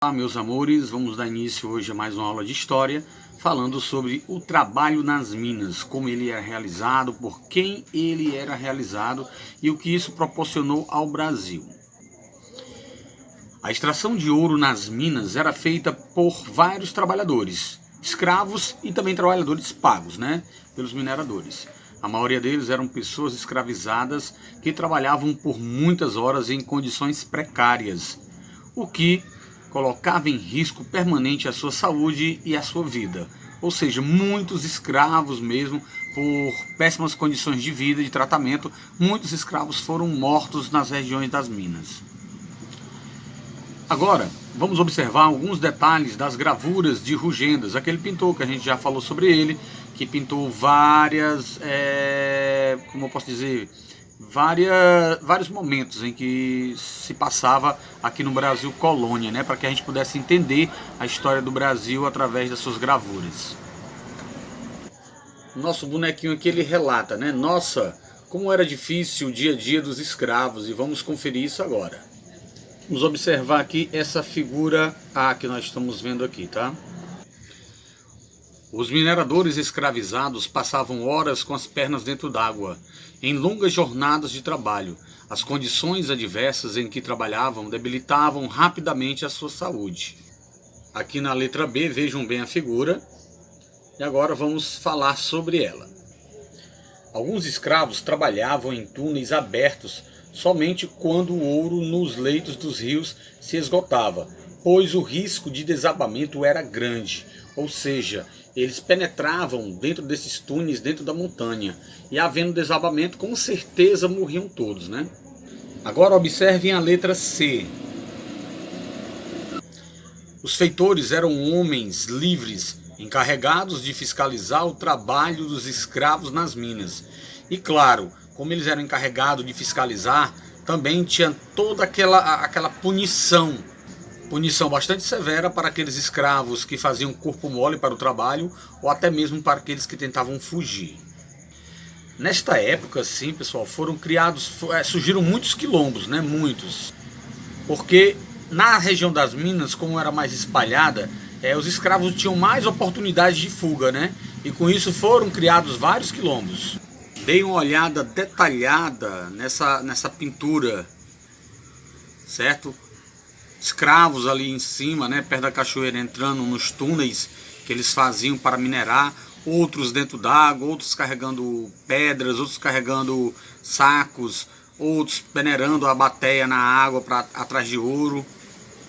Olá, meus amores, vamos dar início hoje a mais uma aula de história, falando sobre o trabalho nas minas, como ele era realizado, por quem ele era realizado e o que isso proporcionou ao Brasil. A extração de ouro nas minas era feita por vários trabalhadores, escravos e também trabalhadores pagos, pelos mineradores. A maioria deles eram pessoas escravizadas que trabalhavam por muitas horas em condições precárias, o que colocava em risco permanente a sua saúde e a sua vida. Ou seja, muitos escravos mesmo, por péssimas condições de vida e de tratamento, muitos escravos foram mortos nas regiões das minas. Agora, vamos observar alguns detalhes das gravuras de Rugendas, aquele pintor que a gente já falou sobre ele, que pintou vários momentos em que se passava aqui no Brasil colônia, para que a gente pudesse entender a história do Brasil através das suas gravuras. Nosso bonequinho aqui ele relata, nossa, como era difícil o dia a dia dos escravos, e vamos conferir isso agora. Vamos observar aqui essa figura que nós estamos vendo aqui, tá? Os mineradores escravizados passavam horas com as pernas dentro d'água, em longas jornadas de trabalho. As condições adversas em que trabalhavam debilitavam rapidamente a sua saúde. Aqui na letra B, vejam bem a figura, e agora vamos falar sobre ela. Alguns escravos trabalhavam em túneis abertos somente quando o ouro nos leitos dos rios se esgotava, pois o risco de desabamento era grande, ou seja, eles penetravam dentro desses túneis, dentro da montanha, e havendo desabamento, com certeza morriam todos, Agora observem a letra C. Os feitores eram homens livres, encarregados de fiscalizar o trabalho dos escravos nas minas. E claro, como eles eram encarregados de fiscalizar, também tinha toda aquela punição bastante severa para aqueles escravos que faziam corpo mole para o trabalho, ou até mesmo para aqueles que tentavam fugir. Nesta época, sim, pessoal, surgiram muitos quilombos, muitos. Porque na região das minas, como era mais espalhada, os escravos tinham mais oportunidades de fuga, E com isso foram criados vários quilombos. Dei uma olhada detalhada nessa pintura, certo? Escravos ali em cima, perto da cachoeira, entrando nos túneis que eles faziam para minerar, outros dentro d'água, outros carregando pedras, outros carregando sacos, outros peneirando a bateia na água atrás de ouro.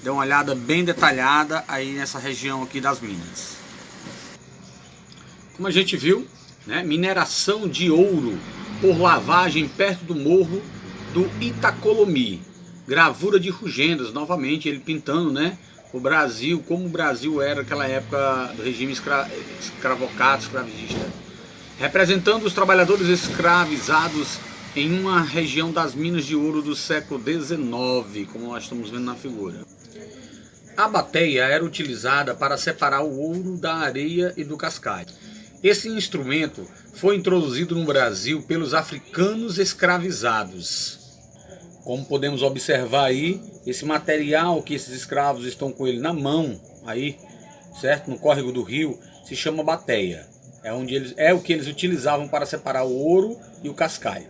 Dê uma olhada bem detalhada aí nessa região aqui das minas. Como a gente viu, mineração de ouro por lavagem perto do morro do Itacolomi. Gravura de Rugendas, novamente ele pintando, o Brasil, como o Brasil era naquela época do regime escravocrata, escravagista. Representando os trabalhadores escravizados em uma região das minas de ouro do século XIX, como nós estamos vendo na figura. A bateia era utilizada para separar o ouro da areia e do cascalho. Esse instrumento foi introduzido no Brasil pelos africanos escravizados. Como podemos observar aí, esse material que esses escravos estão com ele na mão, aí, certo? No córrego do rio, se chama bateia. É o que eles utilizavam para separar o ouro e o cascalho.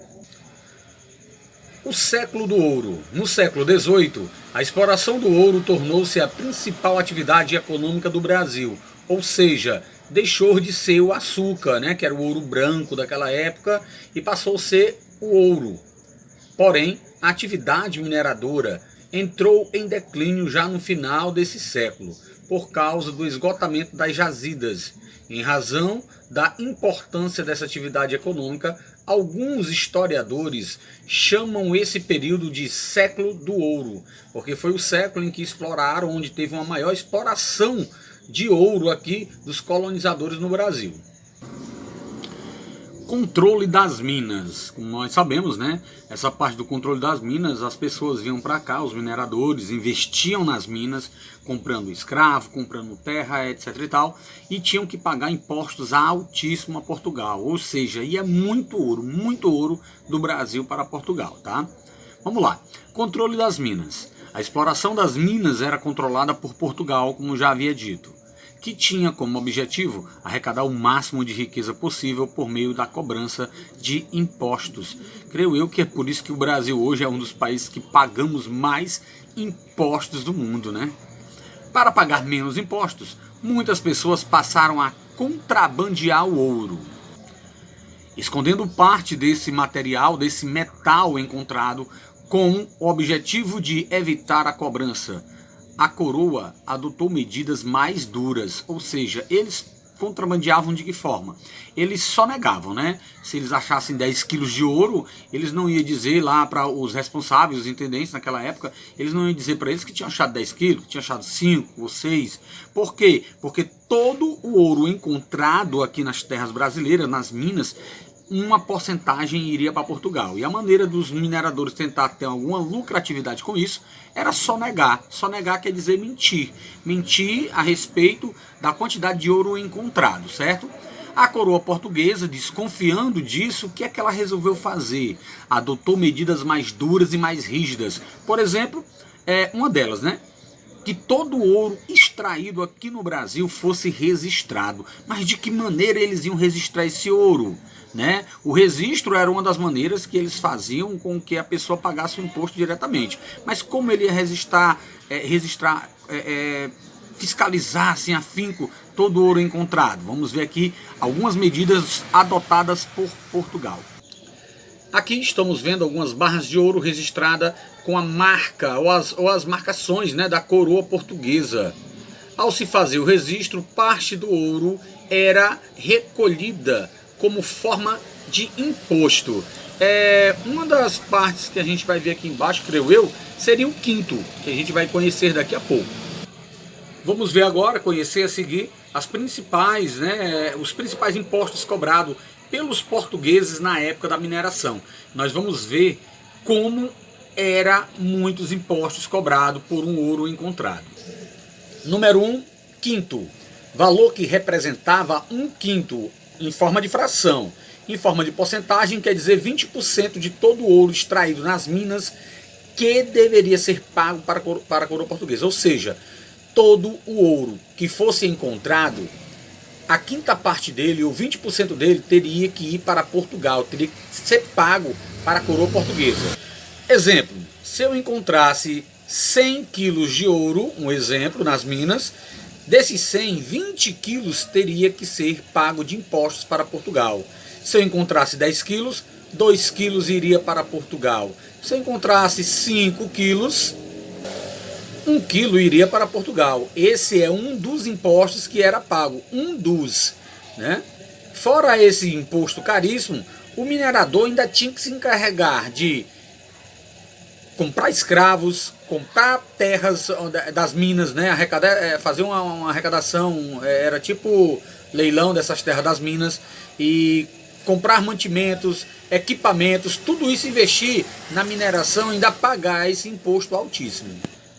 O século do ouro. No século XVIII, a exploração do ouro tornou-se a principal atividade econômica do Brasil. Ou seja, deixou de ser o açúcar, que era o ouro branco daquela época, e passou a ser o ouro. Porém, a atividade mineradora entrou em declínio já no final desse século, por causa do esgotamento das jazidas. Em razão da importância dessa atividade econômica, alguns historiadores chamam esse período de século do ouro, porque foi o século em que exploraram, onde teve uma maior exploração de ouro aqui dos colonizadores no Brasil. Controle das minas. Como nós sabemos, essa parte do controle das minas, as pessoas vinham para cá, os mineradores investiam nas minas, comprando escravo, comprando terra, etc e tal, e tinham que pagar impostos altíssimos a Portugal, ou seja, ia muito ouro do Brasil para Portugal, tá? Vamos lá, controle das minas. A exploração das minas era controlada por Portugal, como já havia dito, que tinha como objetivo arrecadar o máximo de riqueza possível por meio da cobrança de impostos. Creio eu que é por isso que o Brasil hoje é um dos países que pagamos mais impostos do mundo, né? Para pagar menos impostos, muitas pessoas passaram a contrabandear o ouro, escondendo parte desse material, desse metal encontrado, com o objetivo de evitar a cobrança. A coroa adotou medidas mais duras, ou seja, eles contrabandeavam de que forma? Eles só negavam, né? Se eles achassem 10 quilos de ouro, eles não iam dizer lá para os responsáveis, os intendentes naquela época, eles não iam dizer para eles que tinham achado 10 quilos, que tinham achado 5 ou 6. Por quê? Porque todo o ouro encontrado aqui nas terras brasileiras, nas minas, uma porcentagem iria para Portugal. E a maneira dos mineradores tentar ter alguma lucratividade com isso era só negar. Só negar quer dizer mentir. Mentir a respeito da quantidade de ouro encontrado, certo? A coroa portuguesa, desconfiando disso, o que é que ela resolveu fazer? Adotou medidas mais duras e mais rígidas. Por exemplo, uma delas, né? Que todo o ouro extraído aqui no Brasil fosse registrado. Mas de que maneira eles iam registrar esse ouro? Né? O registro era uma das maneiras que eles faziam com que a pessoa pagasse o imposto diretamente. Mas como ele ia fiscalizar assim, afinco todo o ouro encontrado? Vamos ver aqui algumas medidas adotadas por Portugal. Aqui estamos vendo algumas barras de ouro registradas com a marca ou as marcações, né, da coroa portuguesa. Ao se fazer o registro, parte do ouro era recolhida como forma de imposto. Uma das partes que a gente vai ver aqui embaixo, creio eu, seria o quinto, que a gente vai conhecer daqui a pouco. Vamos ver agora, conhecer a seguir, os principais impostos cobrados pelos portugueses na época da mineração. Nós vamos ver como era muitos impostos cobrados por um ouro encontrado. Número 1, quinto. Valor que representava um quinto em forma de fração. Em forma de porcentagem, quer dizer 20% de todo o ouro extraído nas minas que deveria ser pago para a coroa portuguesa. Ou seja, todo o ouro que fosse encontrado, a quinta parte dele, ou 20% dele, teria que ir para Portugal, teria que ser pago para a coroa portuguesa. Exemplo, se eu encontrasse 100 quilos de ouro, um exemplo, nas minas, desses 100, 20 quilos teria que ser pago de impostos para Portugal. Se eu encontrasse 10 quilos, 2 quilos iria para Portugal. Se eu encontrasse 5 quilos, 1 quilo iria para Portugal. Esse é um dos impostos que era pago, um dos, né? Fora esse imposto caríssimo, o minerador ainda tinha que se encarregar de comprar escravos, comprar terras das minas, né? Fazer uma arrecadação, era tipo leilão dessas terras das minas, e comprar mantimentos, equipamentos, tudo isso investir na mineração e ainda pagar esse imposto altíssimo.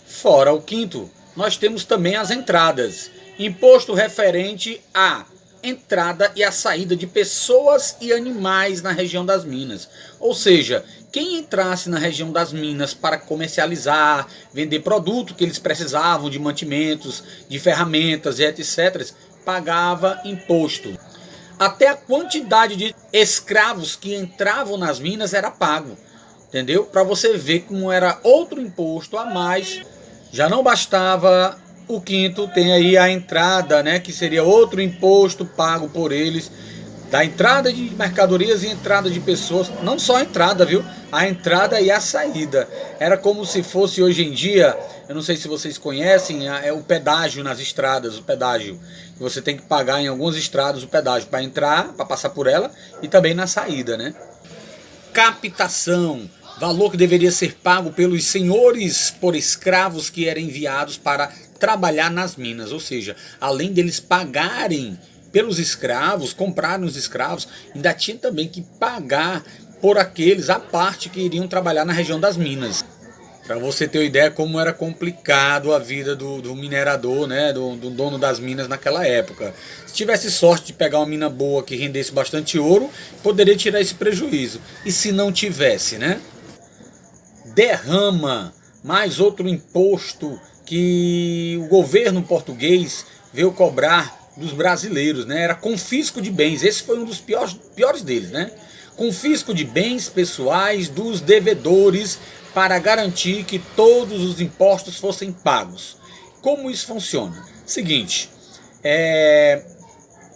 Fora o quinto, nós temos também as entradas. Imposto referente à entrada e à saída de pessoas e animais na região das minas. Ou seja, quem entrasse na região das minas para comercializar, vender produto que eles precisavam de mantimentos, de ferramentas e etc., pagava imposto. Até a quantidade de escravos que entravam nas minas era pago. Entendeu? Para você ver como era outro imposto a mais. Já não bastava o quinto, tem aí a entrada, né, que seria outro imposto pago por eles, da entrada de mercadorias e entrada de pessoas. Não só a entrada, viu? A entrada e a saída. Era como se fosse hoje em dia, eu não sei se vocês conhecem, é o pedágio nas estradas, o pedágio. Você tem que pagar em algumas estradas o pedágio para entrar, para passar por ela, e também na saída, né? Captação. Valor que deveria ser pago pelos senhores por escravos que eram enviados para trabalhar nas minas. Ou seja, além deles pagarem pelos escravos, comprarem os escravos, ainda tinha também que pagar por aqueles à parte que iriam trabalhar na região das minas. Para você ter uma ideia como era complicado a vida do minerador, né, do dono das minas naquela época. Se tivesse sorte de pegar uma mina boa que rendesse bastante ouro, poderia tirar esse prejuízo. E se não tivesse, né? Derrama. mais outro imposto que o governo português veio cobrar dos brasileiros, né? Era confisco de bens. Esse foi um dos piores deles, né? Confisco de bens pessoais dos devedores para garantir que todos os impostos fossem pagos. Como isso funciona? Seguinte,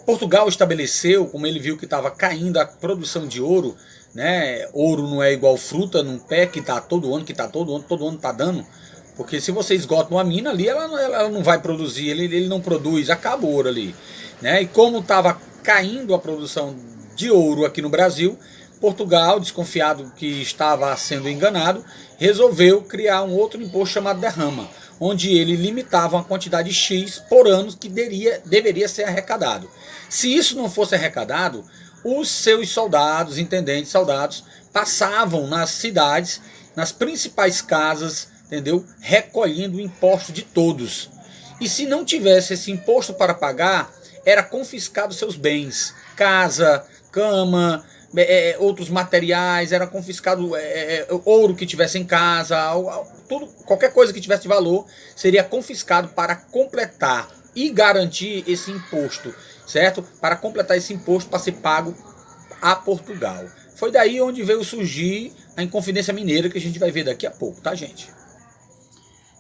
Portugal estabeleceu, como ele viu que estava caindo a produção de ouro, né? Ouro não é igual fruta num pé que está todo ano está dando. Porque se você esgota uma mina ali, ela não vai produzir, ele não produz, acaba o ouro ali, né? E como estava caindo a produção de ouro aqui no Brasil, Portugal, desconfiado que estava sendo enganado, resolveu criar um outro imposto chamado derrama, onde ele limitava uma quantidade X por ano que deveria ser arrecadado. Se isso não fosse arrecadado, os seus soldados, intendentes, soldados, passavam nas cidades, nas principais casas, entendeu? Recolhendo o imposto de todos. E se não tivesse esse imposto para pagar, era confiscado seus bens, casa, cama, outros materiais, era confiscado ouro que tivesse em casa, tudo, qualquer coisa que tivesse de valor seria confiscado para completar e garantir esse imposto, certo? Para completar esse imposto para ser pago a Portugal. Foi daí onde veio surgir a Inconfidência Mineira, que a gente vai ver daqui a pouco, tá, gente?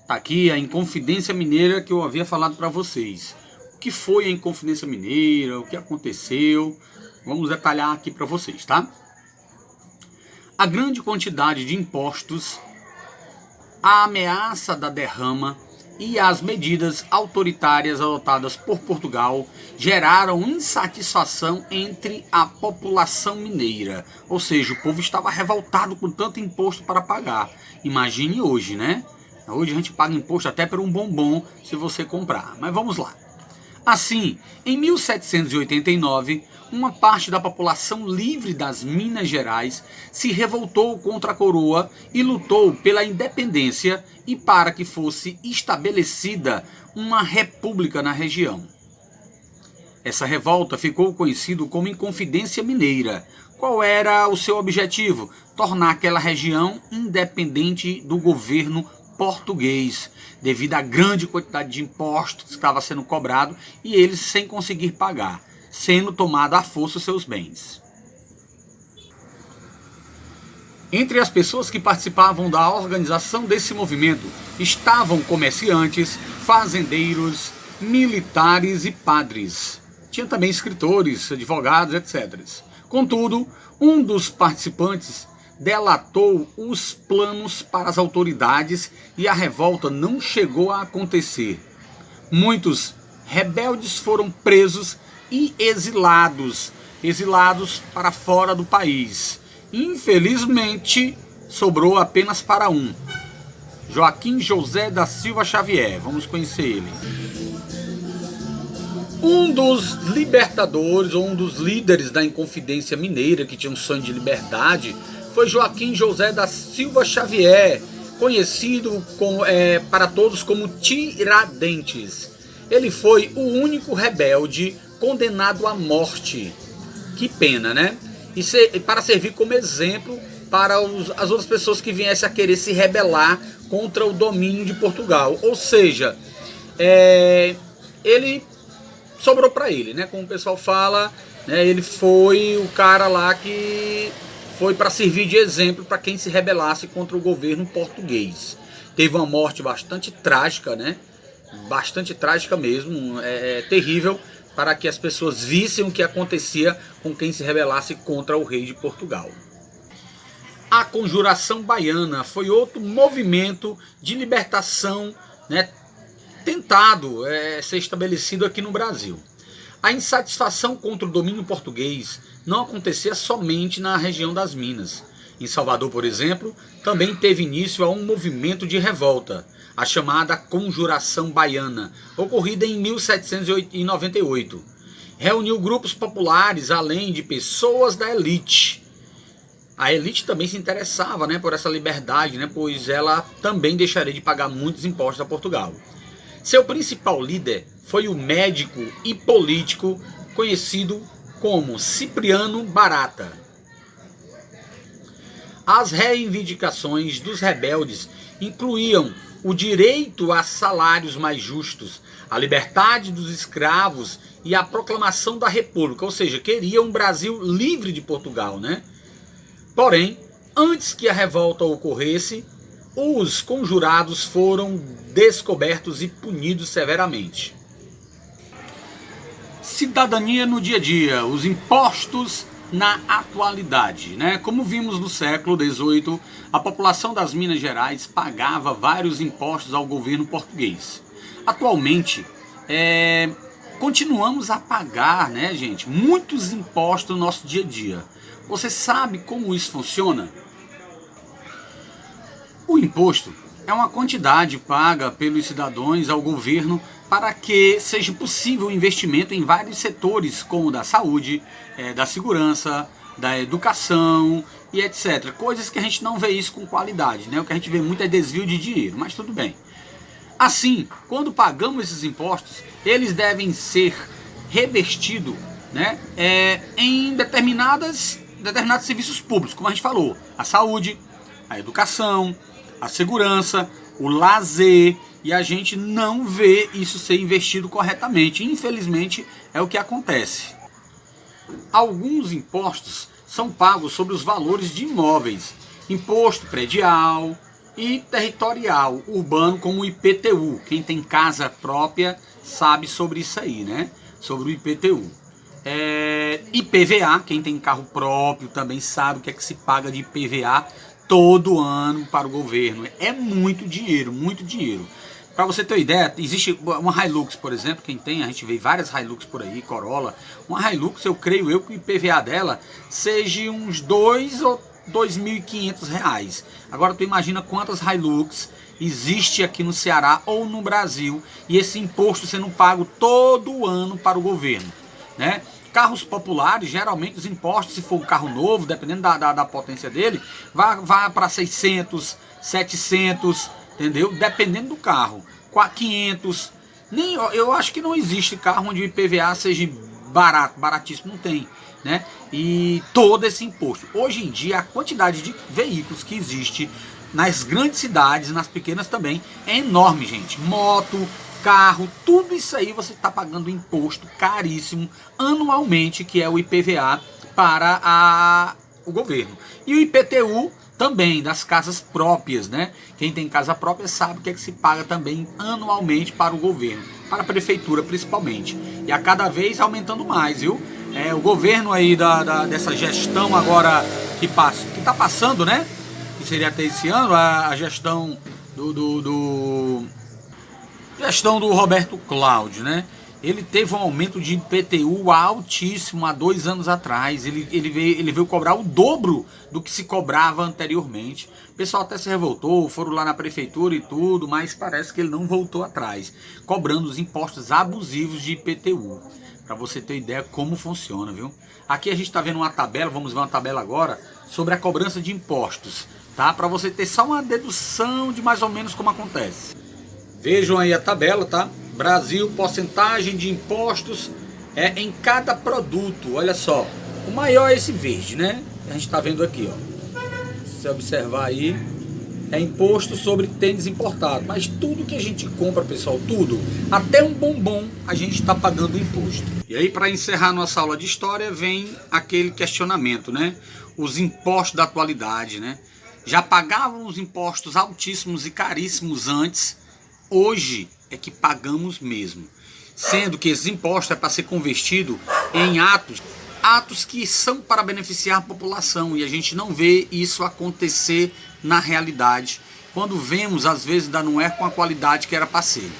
Tá aqui a Inconfidência Mineira que eu havia falado para vocês. O que foi a Inconfidência Mineira, o que aconteceu, vamos detalhar aqui para vocês, tá? A grande quantidade de impostos, a ameaça da derrama e as medidas autoritárias adotadas por Portugal geraram insatisfação entre a população mineira. Ou seja, o povo estava revoltado com tanto imposto para pagar. Imagine hoje, né? Hoje a gente paga imposto até por um bombom se você comprar. Mas vamos lá. Assim, em 1789, uma parte da população livre das Minas Gerais se revoltou contra a coroa e lutou pela independência e para que fosse estabelecida uma república na região. Essa revolta ficou conhecida como Inconfidência Mineira. Qual era o seu objetivo? Tornar aquela região independente do governo português, devido à grande quantidade de impostos que estava sendo cobrado e eles sem conseguir pagar, sendo tomado à força os seus bens. Entre as pessoas que participavam da organização desse movimento estavam comerciantes, fazendeiros, militares e padres. Tinha também escritores, advogados, etc. Contudo, um dos participantes delatou os planos para as autoridades e a revolta não chegou a acontecer. Muitos rebeldes foram presos e exilados para fora do país. Infelizmente, sobrou apenas para um, Joaquim José da Silva Xavier. Vamos conhecer ele. Um dos libertadores, ou um dos líderes da Inconfidência Mineira, que tinha um sonho de liberdade, foi Joaquim José da Silva Xavier, conhecido para todos como Tiradentes. Ele foi o único rebelde condenado à morte. Que pena, né? E para servir como exemplo para as outras pessoas que viessem a querer se rebelar contra o domínio de Portugal. Ou seja, ele sobrou para ele, né? Como o pessoal fala, né? Ele foi o cara lá que foi para servir de exemplo para quem se rebelasse contra o governo português. Teve uma morte bastante trágica, né? Bastante trágica mesmo, terrível, para que as pessoas vissem o que acontecia com quem se rebelasse contra o rei de Portugal. A Conjuração Baiana foi outro movimento de libertação, né, tentado ser estabelecido aqui no Brasil. A insatisfação contra o domínio português não acontecia somente na região das Minas. Em Salvador, por exemplo, também teve início a um movimento de revolta, a chamada Conjuração Baiana, ocorrida em 1798. Reuniu grupos populares, além de pessoas da elite. A elite também se interessava, né, por essa liberdade, né, pois ela também deixaria de pagar muitos impostos a Portugal. Seu principal líder foi o médico e político conhecido como Cipriano Barata. As reivindicações dos rebeldes incluíam o direito a salários mais justos, a liberdade dos escravos e a proclamação da República, ou seja, queria um Brasil livre de Portugal, né? Porém, antes que a revolta ocorresse, os conjurados foram descobertos e punidos severamente. Cidadania no dia a dia, os impostos na atualidade, né? Como vimos no século XVIII, a população das Minas Gerais pagava vários impostos ao governo português. Atualmente, continuamos a pagar, né, gente, muitos impostos no nosso dia a dia. Você sabe como isso funciona? O imposto é uma quantidade paga pelos cidadãos ao governo para que seja possível o investimento em vários setores, como da saúde, da segurança, da educação e etc. Coisas que a gente não vê isso com qualidade, né? O que a gente vê muito é desvio de dinheiro, mas tudo bem. Assim, quando pagamos esses impostos, eles devem ser revestidos, né, em determinados serviços públicos, como a gente falou, a saúde, a educação, a segurança, o lazer, e a gente não vê isso ser investido corretamente. Infelizmente, é o que acontece. Alguns impostos são pagos sobre os valores de imóveis, imposto predial e territorial urbano, como o IPTU. Quem tem casa própria sabe sobre isso aí, né? Sobre o IPTU. IPVA, quem tem carro próprio também sabe o que é que se paga de IPVA todo ano para o governo. É muito dinheiro, muito dinheiro. Para você ter uma ideia, existe uma Hilux, por exemplo, quem tem, a gente vê várias Hilux por aí, Corolla. Uma Hilux, eu creio que o IPVA dela seja uns R$2.000 ou R$2.500. Agora tu imagina quantas Hilux existe aqui no Ceará ou no Brasil, e esse imposto sendo pago todo ano para o governo, né? Carros populares, geralmente os impostos, se for um carro novo, dependendo da potência dele, vai para 600, 700, entendeu? Dependendo do carro, 500. Eu acho que não existe carro onde o IPVA seja baratíssimo, não tem, né? E todo esse imposto. Hoje em dia, a quantidade de veículos que existe nas grandes cidades, nas pequenas também, é enorme, gente. Moto, carro, tudo isso aí você está pagando imposto caríssimo anualmente, que é o IPVA para o governo. E o IPTU também, das casas próprias, né? Quem tem casa própria sabe o que é que se paga também anualmente para o governo, para a prefeitura principalmente. E a cada vez aumentando mais, viu? O governo aí dessa gestão agora que está passando, né? Que seria até esse ano, a gestão gestão do Roberto Cláudio, né? Ele teve um aumento de IPTU altíssimo há 2 anos atrás. Ele veio cobrar o dobro do que se cobrava anteriormente. O pessoal até se revoltou, foram lá na prefeitura e tudo, mas parece que ele não voltou atrás, cobrando os impostos abusivos de IPTU. Para você ter ideia como funciona, viu? Aqui a gente está vendo uma tabela, vamos ver uma tabela agora, sobre a cobrança de impostos, tá? Para você ter só uma dedução de mais ou menos como acontece. Vejam aí a tabela, tá? Brasil, porcentagem de impostos em cada produto. Olha só, o maior é esse verde, né? A gente está vendo aqui, ó. Se você observar aí, é imposto sobre tênis importado. Mas tudo que a gente compra, pessoal, tudo, até um bombom, a gente está pagando imposto. E aí, para encerrar nossa aula de história, vem aquele questionamento, né? Os impostos da atualidade, né? Já pagavam os impostos altíssimos e caríssimos antes. Hoje é que pagamos mesmo, sendo que esses impostos é para ser convertido em atos que são para beneficiar a população, e a gente não vê isso acontecer na realidade. Quando vemos, às vezes ainda não é com a qualidade que era para ser.